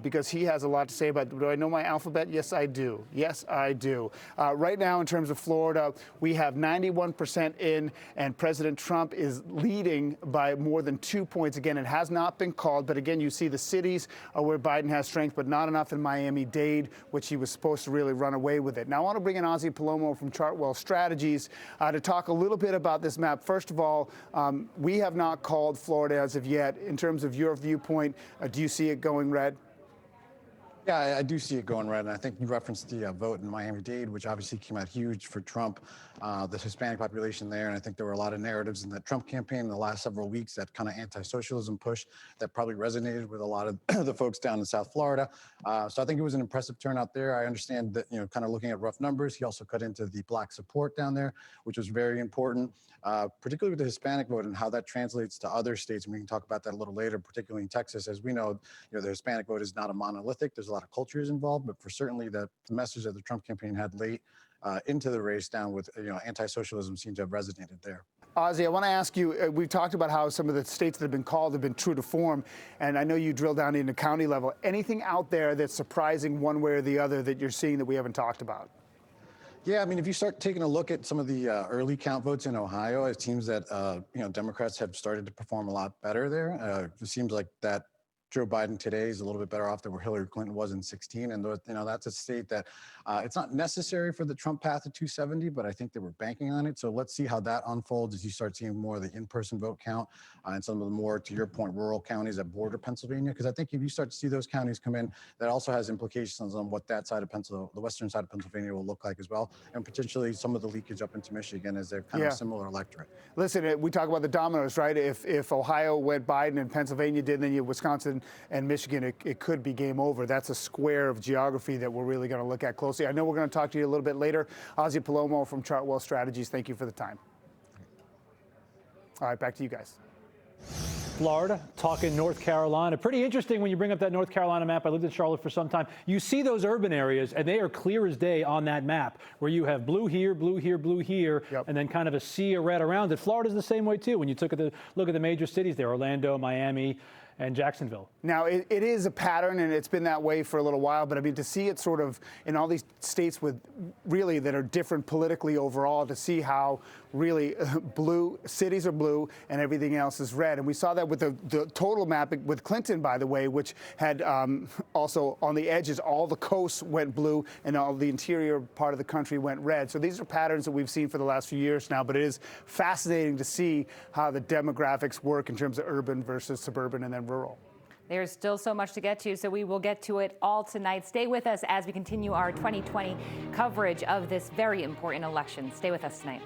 because he has a lot to say about. Do I know my alphabet? Yes, I do. Yes, I do. Right now, in terms of Florida, we have 91% in, and President Trump is leading by more than 2 points. Again, it has not been called, but again, you see the cities are where Biden has strength, but not enough in Miami-Dade, which he was supposed to really run away with it. Now, I want to bring in Ozzie Palomo from Chartwell Strategies to talk a little bit about this map. First of all, we have not called Florida as of yet. In terms of your viewpoint, do you see it going red? Yeah, I do see it going red, and I think you referenced the vote in Miami-Dade, which obviously came out huge for Trump, the Hispanic population there, and I think there were a lot of narratives in the Trump campaign in the last several weeks, that kind of anti-socialism push that probably resonated with a lot of the folks down in South Florida. So I think it was an impressive turnout there. I understand that, kind of looking at rough numbers, he also cut into the Black support down there, which was very important, particularly with the Hispanic vote and how that translates to other states, and we can talk about that a little later, particularly in Texas. As we know, the Hispanic vote is not a monolithic. There's a lot of cultures involved, but for certainly the message that the Trump campaign had late into the race down with anti-socialism seemed to have resonated there. Ozzie, I want to ask you, we've talked about how some of the states that have been called have been true to form, and I know you drill down into county level. Anything out there that's surprising one way or the other that you're seeing that we haven't talked about? Yeah, I mean, if you start taking a look at some of the early count votes in Ohio, it seems that Democrats have started to perform a lot better there. It seems like that Joe Biden today is a little bit better off than where Hillary Clinton was in 2016. And that's a state that it's not necessary for the Trump path to 270, but I think they were banking on it. So let's see how that unfolds as you start seeing more of the in-person vote count and some of the more, to your point, rural counties that border Pennsylvania. Because I think if you start to see those counties come in, that also has implications on what that side of Pennsylvania, the western side of Pennsylvania, will look like as well. And potentially some of the leakage up into Michigan as they're kind of similar electorate. Listen, we talk about the dominoes, right? If Ohio went Biden and Pennsylvania did, then Wisconsin and Michigan, it could be game over. That's a square of geography that we're really going to look at closely. I know we're going to talk to you a little bit later. Ozzie Palomo from Chartwell Strategies, thank you for the time. All right, back to you guys. Florida, talking North Carolina. Pretty interesting when you bring up that North Carolina map. I lived in Charlotte for some time. You see those urban areas, and they are clear as day on that map, where you have blue here, blue here, blue here, and then kind of a sea of red around it. Florida's the same way, too. When you look at the major cities there, Orlando, Miami, and Jacksonville. Now, it is a pattern, and it's been that way for a little while, but I mean, to see it sort of in all these states with really that are different politically overall, to see how really blue, cities are blue and everything else is red. And we saw that with the total map with Clinton, by the way, which had also on the edges, all the coasts went blue and all the interior part of the country went red. So these are patterns that we've seen for the last few years now, but it is fascinating to see how the demographics work in terms of urban versus suburban and then rural. There's still so much to get to, so we will get to it all tonight. Stay with us as we continue our 2020 coverage of this very important election. Stay with us tonight.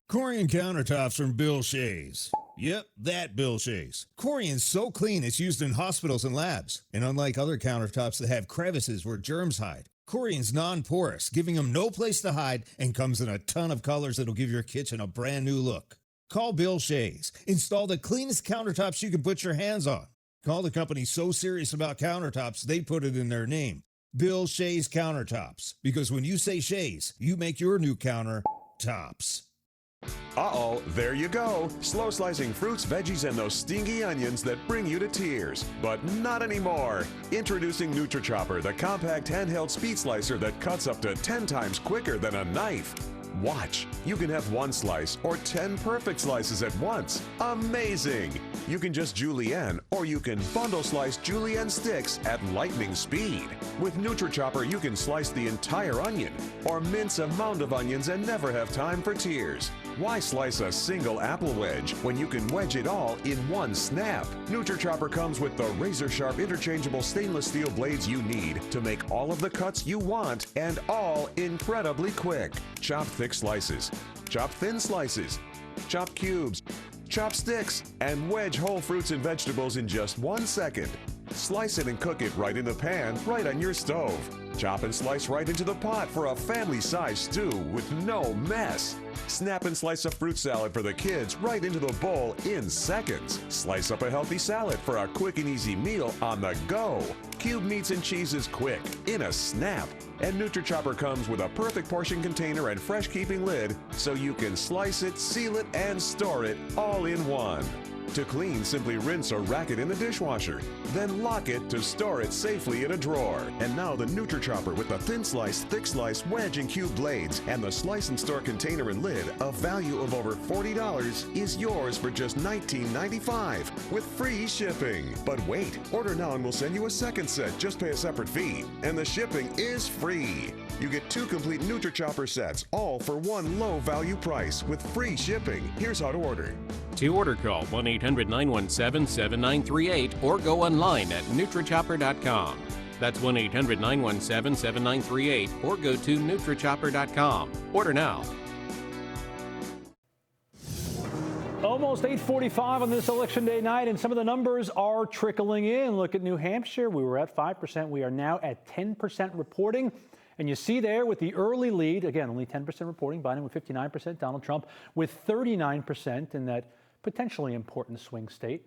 Corian countertops from Bill Shays. Yep, that Bill Shays. Corian's so clean it's used in hospitals and labs. And unlike other countertops that have crevices where germs hide, Corian's non-porous, giving them no place to hide, and comes in a ton of colors that'll give your kitchen a brand new look. Call Bill Shays. Install the cleanest countertops you can put your hands on. Call the company so serious about countertops, they put it in their name. Bill Shays Countertops. Because when you say Shays, you make your new counter tops. Uh-oh, there you go. Slow slicing fruits, veggies, and those stingy onions that bring you to tears. But not anymore. Introducing NutriChopper, the compact handheld speed slicer that cuts up to 10 times quicker than a knife. Watch. You can have one slice or 10 perfect slices at once. Amazing! You can just julienne, or you can bundle slice julienne sticks at lightning speed. With NutriChopper, you can slice the entire onion or mince a mound of onions and never have time for tears. Why slice a single apple wedge when you can wedge it all in one snap? NutriChopper comes with the razor-sharp interchangeable stainless steel blades you need to make all of the cuts you want, and all incredibly quick. Chop thick slices, chop thin slices, chop cubes, chop sticks, and wedge whole fruits and vegetables in just 1 second. Slice it and cook it right in the pan, right on your stove. Chop and slice right into the pot for a family-sized stew with no mess. Snap and slice a fruit salad for the kids right into the bowl in seconds. Slice up a healthy salad for a quick and easy meal on the go. Cube meats and cheeses quick, in a snap. And NutriChopper comes with a perfect portion container and fresh keeping lid so you can slice it, seal it, and store it all in one. To clean, simply rinse or rack it in the dishwasher. Then lock it to store it safely in a drawer. And now the NutriChopper with the thin slice, thick slice, wedge, and cube blades, and the slice and store container and lid, a value of over $40, is yours for just $19.95 with free shipping. But wait, order now and we'll send you a second set. Just pay a separate fee. And the shipping is free. You get 2 complete NutriChopper sets, all for one low value price with free shipping. Here's how to order. To order, call 1-800-917-7938 or go online at NutriChopper.com. That's 1-800-917-7938 or go to NutriChopper.com. Order now. Almost 8:45 on this Election Day night, and some of the numbers are trickling in. Look at New Hampshire. We were at 5%. We are now at 10% reporting. And you see there with the early lead, again, only 10% reporting, Biden with 59%, Donald Trump with 39% in that potentially important swing state.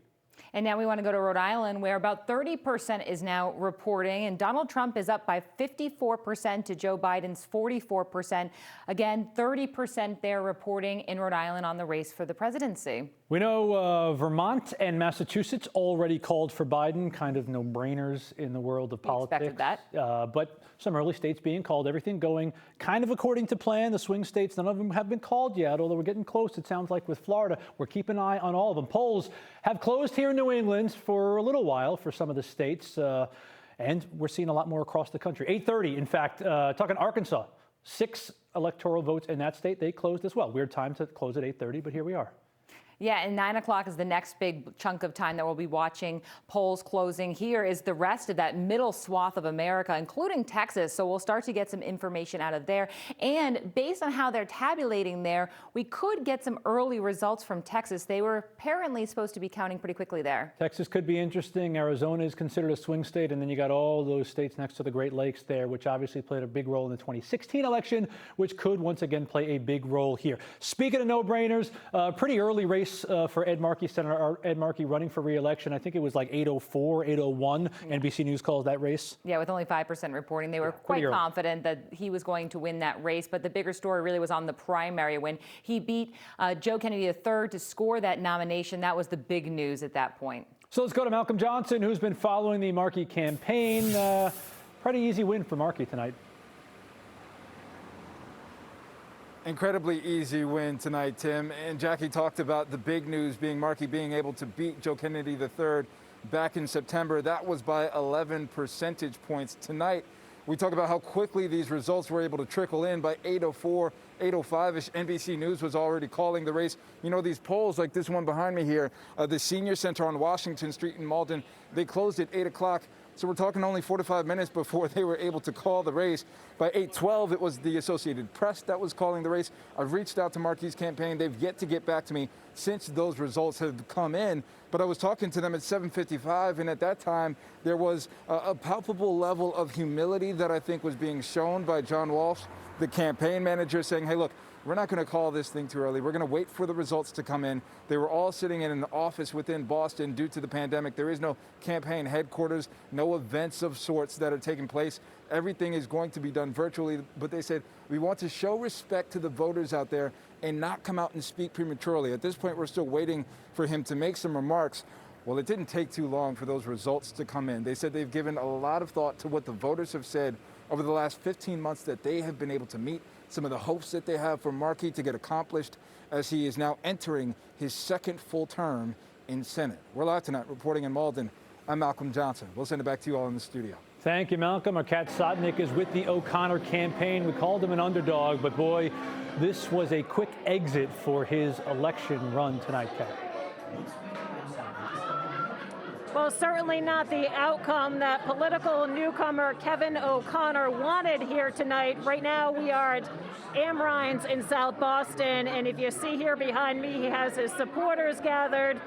And now we want to go to Rhode Island, where about 30% is now reporting, and Donald Trump is up by 54% to Joe Biden's 44%. Again, 30% there reporting in Rhode Island on the race for the presidency. We know Vermont and Massachusetts already called for Biden, kind of no-brainers in the world of politics. Expected that. But some early states being called, everything going kind of according to plan. The swing states, none of them have been called yet, although we're getting close, it sounds like, with Florida. We're keeping an eye on all of them. Polls have closed here in New England for a little while for some of the states, and we're seeing a lot more across the country. 8:30, in fact, talking Arkansas, 6 electoral votes in that state. They closed as well. Weird time to close at 8:30, but here we are. Yeah, and 9 o'clock is the next big chunk of time that we'll be watching polls closing. Here is the rest of that middle swath of America, including Texas. So we'll start to get some information out of there. And based on how they're tabulating there, we could get some early results from Texas. They were apparently supposed to be counting pretty quickly there. Texas could be interesting. Arizona is considered a swing state. And then you got all those states next to the Great Lakes there, which obviously played a big role in the 2016 election, which could once again play a big role here. Speaking of no-brainers, pretty early race for Ed Markey, Senator Ed Markey running for re-election. I think it was like 8:04, 8:01. Yeah. NBC News calls that race. Yeah, with only 5% reporting. They were quite confident that he was going to win that race. But the bigger story really was on the primary when he beat Joe Kennedy III to score that nomination. That was the big news at that point. So let's go to Malcolm Johnson, who's been following the Markey campaign. Pretty easy win for Markey tonight. Incredibly easy win tonight, Tim. And Jackie talked about the big news being Markey being able to beat Joe Kennedy III back in September. That was by 11 percentage points. Tonight, we talk about how quickly these results were able to trickle in. By 8:04, 8:05-ish, NBC News was already calling the race. You know, these polls like this one behind me here, the Senior Center on Washington Street in Malden, they closed at 8 o'clock. So we're talking only 45 minutes before they were able to call the race. By 8:12, it was the Associated Press that was calling the race. I've reached out to Markey's campaign. They've yet to get back to me since those results have come in. But I was talking to them at 7:55, and at that time, there was a palpable level of humility that I think was being shown by John Walsh, the campaign manager, saying, hey, look, we're not going to call this thing too early. We're going to wait for the results to come in. They were all sitting in an office within Boston due to the pandemic. There is no campaign headquarters, no events of sorts that are taking place. Everything is going to be done virtually. But they said, we want to show respect to the voters out there and not come out and speak prematurely. At this point, we're still waiting for him to make some remarks. Well, it didn't take too long for those results to come in. They said they've given a lot of thought to what the voters have said over the last 15 months that they have been able to meet, some of the hopes that they have for Markey to get accomplished as he is now entering his second full term in Senate. We're live tonight reporting in Malden. I'm Malcolm Johnson. We'll send it back to you all in the studio. Thank you, Malcolm. Our Kat Sotnick is with the O'Connor campaign. We called him an underdog, but boy, this was a quick exit for his election run tonight, Kat. Well, certainly not the outcome that political newcomer Kevin O'Connor wanted here tonight. Right now, we are at Amrines in South Boston, and if you see here behind me, he has his supporters gathered.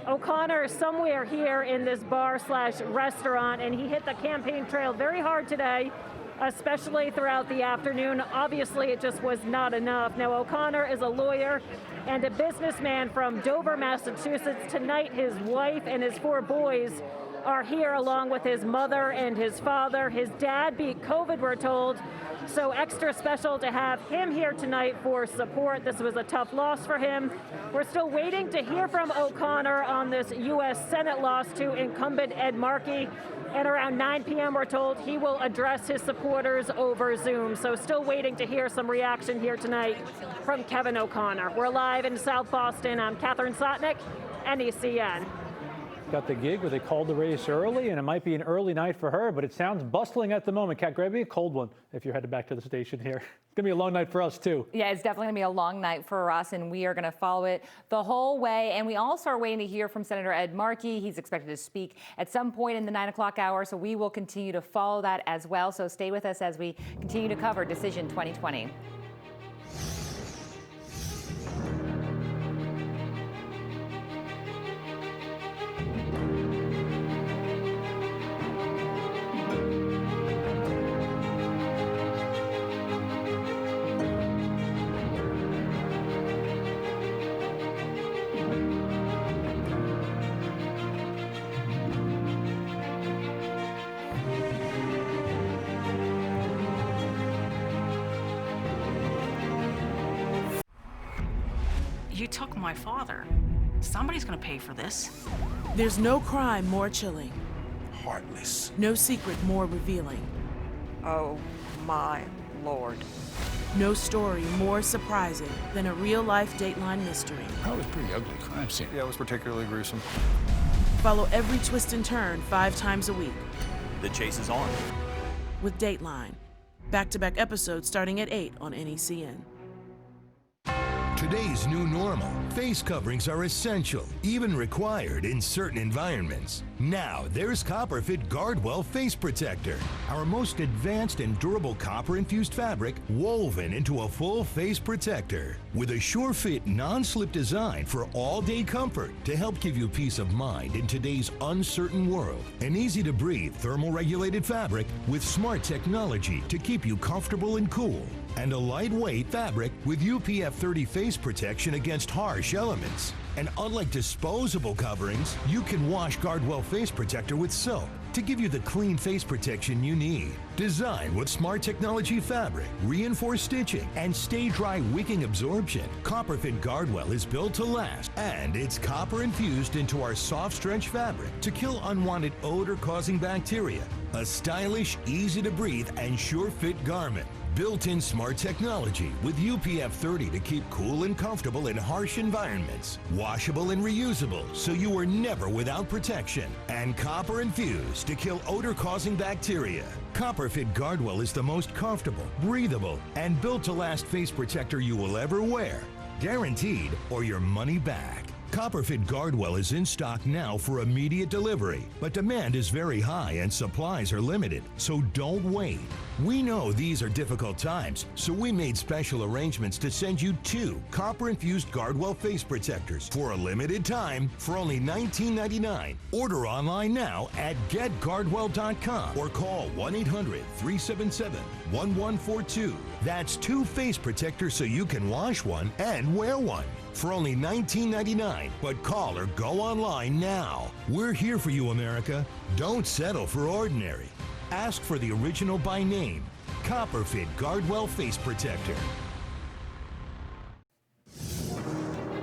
O'Connor is somewhere here in this bar/restaurant, and he hit the campaign trail very hard today. especially throughout the afternoon. Obviously, it just was not enough. Now, O'Connor is a lawyer and a businessman from Dover, Massachusetts. Tonight, his wife and his 4 boys are here along with his mother and his father. His dad beat COVID, we're told, so extra special to have him here tonight for support. This was a tough loss for him. We're still waiting to hear from O'Connor on this U.S. Senate loss to incumbent Ed Markey. And around 9 p.m., we're told he will address his supporters over Zoom. So still waiting to hear some reaction here tonight from Kevin O'Connor. We're live in South Boston. I'm Catherine Sotnick, NECN. Got the gig where they called the race early, and it might be an early night for her, but it sounds bustling at the moment. Kat, grab me a cold one if you're headed back to the station here. It's going to be a long night for us, too. Yeah, it's definitely going to be a long night for us, and we are going to follow it the whole way. And we also are waiting to hear from Senator Ed Markey. He's expected to speak at some point in the 9 o'clock hour, so we will continue to follow that as well. So stay with us as we continue to cover Decision 2020. You took my father. Somebody's gonna pay for this. There's no crime more chilling. Heartless. No secret more revealing. Oh my Lord. No story more surprising than a real-life Dateline mystery. That was a pretty ugly crime scene. Yeah, it was particularly gruesome. Follow every twist and turn 5 times a week. The chase is on. With Dateline. Back-to-back episodes starting at 8 on NECN. Today's new normal. Face coverings are essential, even required in certain environments. Now, there's Copperfit Guardwell Face Protector, our most advanced and durable copper-infused fabric woven into a full face protector. With a sure-fit, non-slip design for all-day comfort to help give you peace of mind in today's uncertain world. An easy-to-breathe, thermal-regulated fabric with smart technology to keep you comfortable and cool. And a lightweight fabric with UPF 30 face protection against harsh elements. And unlike disposable coverings, you can wash Guardwell Face Protector with soap to give you the clean face protection you need. Designed with smart technology fabric, reinforced stitching, and stay-dry wicking absorption, Copperfit Guardwell is built to last, and it's copper infused into our soft stretch fabric to kill unwanted odor-causing bacteria. A stylish, easy-to-breathe, and sure-fit garment. Built-in smart technology with UPF 30 to keep cool and comfortable in harsh environments. Washable and reusable, so you are never without protection. And copper infused to kill odor-causing bacteria. Copperfit Guardwell is the most comfortable, breathable, and built-to-last face protector you will ever wear. Guaranteed or your money back. Copperfit Guardwell is in stock now for immediate delivery, but demand is very high and supplies are limited, so don't wait. We know these are difficult times, so we made special arrangements to send you 2 copper-infused Guardwell face protectors for a limited time for only $19.99. Order online now at getguardwell.com or call 1-800-377-1142. That's 2 face protectors so you can wash one and wear one for only $19.99. But call or go online now. We're here for you, America. Don't settle for ordinary. Ask for the original by name. Copperfit Guardwell Face Protector.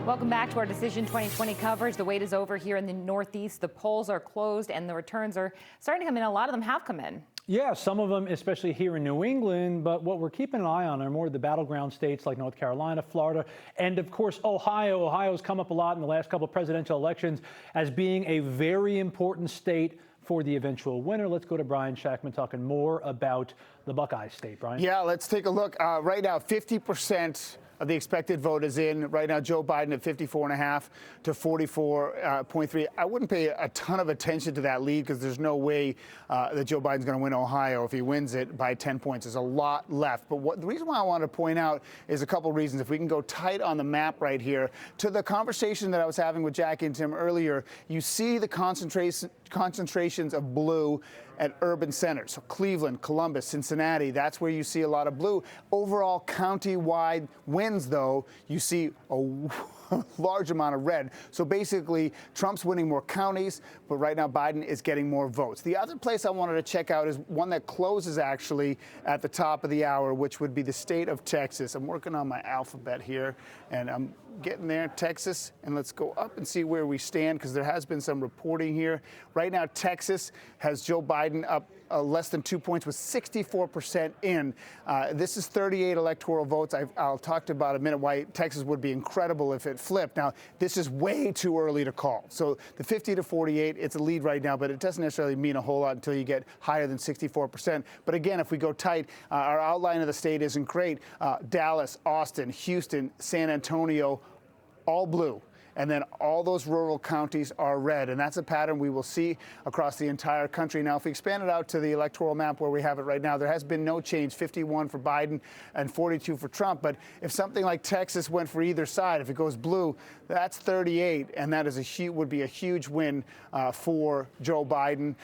Welcome back to our Decision 2020 coverage. The wait is over here in the Northeast. The polls are closed and the returns are starting to come in. A lot of them have come in. Yeah, some of them, especially here in New England, but what we're keeping an eye on are more of the battleground states like North Carolina, Florida, and of course, Ohio. Ohio's come up a lot in the last couple of presidential elections as being a very important state for the eventual winner. Let's go to Brian Shackman talking more about the Buckeye state. Brian? Yeah, let's take a look. Right now, 50% of the expected vote is in. Right now, Joe Biden at 54.5 to 44.3. I wouldn't pay a ton of attention to that lead because there's no way that Joe Biden's going to win Ohio if he wins it by 10 points. There's a lot left. But the reason why I want to point out is a couple reasons. If we can go tight on the map right here to the conversation that I was having with Jackie and Tim earlier, you see the concentrations of blue at urban centers. So Cleveland, Columbus, Cincinnati, that's where you see a lot of blue. Overall county-wide wins, though, you see a large amount of red. So basically, Trump's winning more counties, but right now Biden is getting more votes. The other place I wanted to check out is one that closes actually at the top of the hour, which would be the state of Texas. I'm working on my alphabet here, and I'm getting there, Texas, and let's go up and see where we stand, because there has been some reporting here. Right now, Texas has Joe Biden up less than 2 points with 64% in. This is 38 electoral votes. I'll talk about in a minute why Texas would be incredible if it flipped. Now, this is way too early to call. So the 50 to 48, it's a lead right now, but it doesn't necessarily mean a whole lot until you get higher than 64%. But again, if we go tight, our outline of the state isn't great. Dallas, Austin, Houston, San Antonio, all blue. And then all those rural counties are red. And that's a pattern we will see across the entire country. Now, if we expand it out to the electoral map where we have it right now, there has been no change, 51 for Biden and 42 for Trump. But if something like Texas went for either side, if it goes blue, that's 38. And that is would be a huge win for Joe Biden.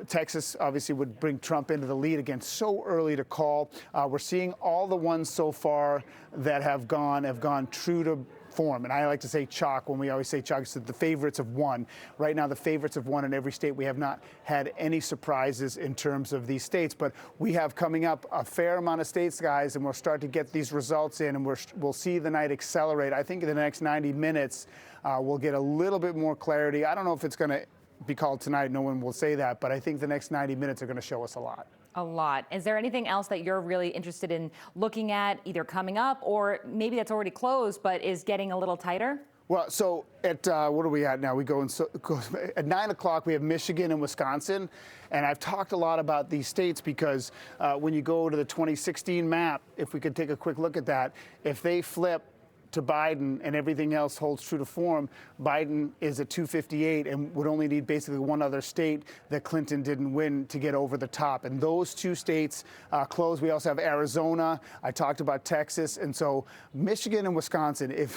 Texas obviously would bring Trump into the lead. Again, so early to call. We're seeing all the ones so far that have gone true to form. And I like to say chalk when we always say chalk. So the favorites have won. Right now, the favorites have won in every state. We have not had any surprises in terms of these states, but we have coming up a fair amount of states, guys, and we'll start to get these results in, and we'll see the night accelerate. I think in the next 90 minutes, we'll get a little bit more clarity. I don't know if it's going to be called tonight. No one will say that, but I think the next 90 minutes are going to show us a lot. A lot. Is there anything else that you're really interested in looking at, either coming up or maybe that's already closed but is getting a little tighter? Well, so at what are we at now? We go at 9 o'clock. We have Michigan and Wisconsin, and I've talked a lot about these states because when you go to the 2016 map, if we could take a quick look at that, if they flip to Biden and everything else holds true to form, Biden is at 258 and would only need basically one other state that Clinton didn't win to get over the top. And those two states close. We also have Arizona. I talked about Texas. And so Michigan and Wisconsin,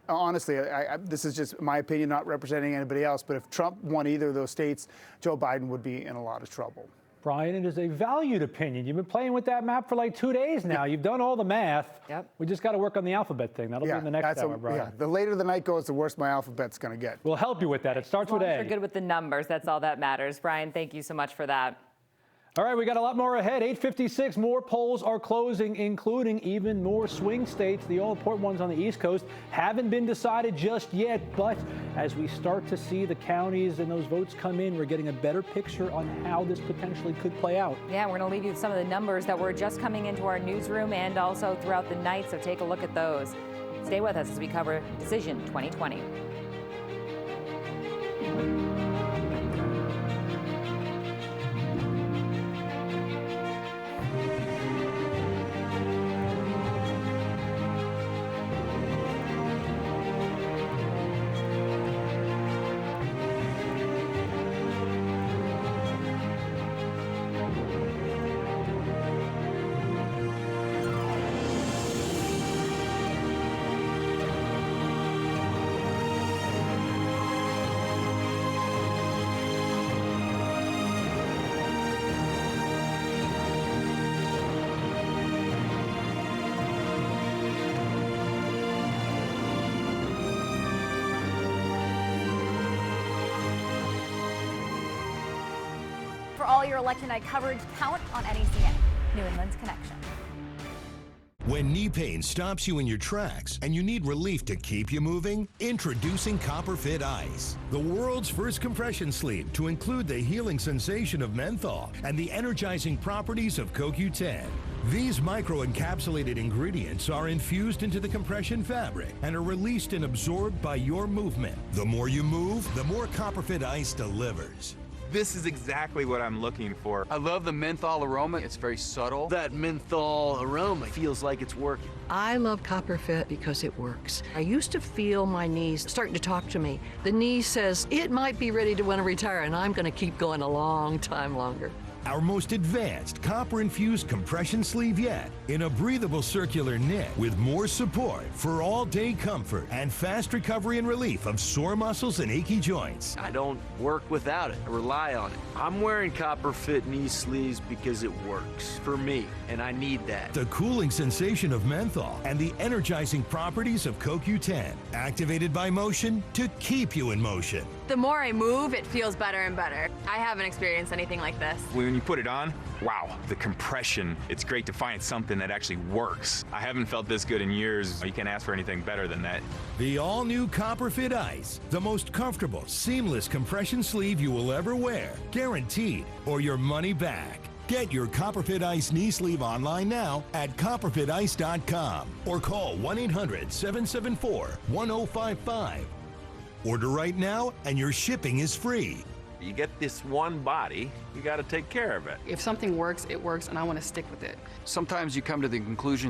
honestly, this is just my opinion, not representing anybody else, but if Trump won either of those states, Joe Biden would be in a lot of trouble. Brian, it is a valued opinion. You've been playing with that map for like 2 days now. You've done all the math. Yep. We just got to work on the alphabet thing. That'll be in the next hour, Brian. Yeah. The later the night goes, the worse my alphabet's going to get. We'll help you with that. It starts with A. You're good with the numbers. That's all that matters. Brian, thank you so much for that. All right, we got a lot more ahead. 8:56, more polls are closing, including even more swing states. The all-important ones on the East Coast haven't been decided just yet, but as we start to see the counties and those votes come in, we're getting a better picture on how this potentially could play out. Yeah, we're going to leave you with some of the numbers that were just coming into our newsroom and also throughout the night, so take a look at those. Stay with us as we cover Decision 2020. For all your election night coverage, count on NECN, New England's connection. When knee pain stops you in your tracks and you need relief to keep you moving, introducing CopperFit Ice, the world's first compression sleeve to include the healing sensation of menthol and the energizing properties of CoQ10. These micro-encapsulated ingredients are infused into the compression fabric and are released and absorbed by your movement. The more you move, the more CopperFit Ice delivers. This is exactly what I'm looking for. I love the menthol aroma. It's very subtle. That menthol aroma feels like it's working. I love CopperFit because it works. I used to feel my knees starting to talk to me. The knee says it might be ready to want to retire, and I'm going to keep going a long time longer. our most advanced copper-infused compression sleeve yet, in a breathable circular knit with more support for all-day comfort and fast recovery and relief of sore muscles and achy joints. I don't work without it. I rely on it. I'm wearing Copper Fit knee sleeves because it works for me, and I need that. The cooling sensation of menthol and the energizing properties of CoQ10, activated by motion to keep you in motion. The more I move, it feels better and better. I haven't experienced anything like this. When you put it on, wow, the compression. It's great to find something that actually works. I haven't felt this good in years. You can't ask for anything better than that. The all-new Copper Fit Ice, the most comfortable, seamless compression sleeve you will ever wear. Guaranteed, or your money back. Get your Copper Fit Ice knee sleeve online now at copperfitice.com or call 1-800-774-1055. Order right now and your shipping is free. You get this one body, you got to take care of it. If something works, it works, and I want to stick with it. Sometimes you come to the conclusion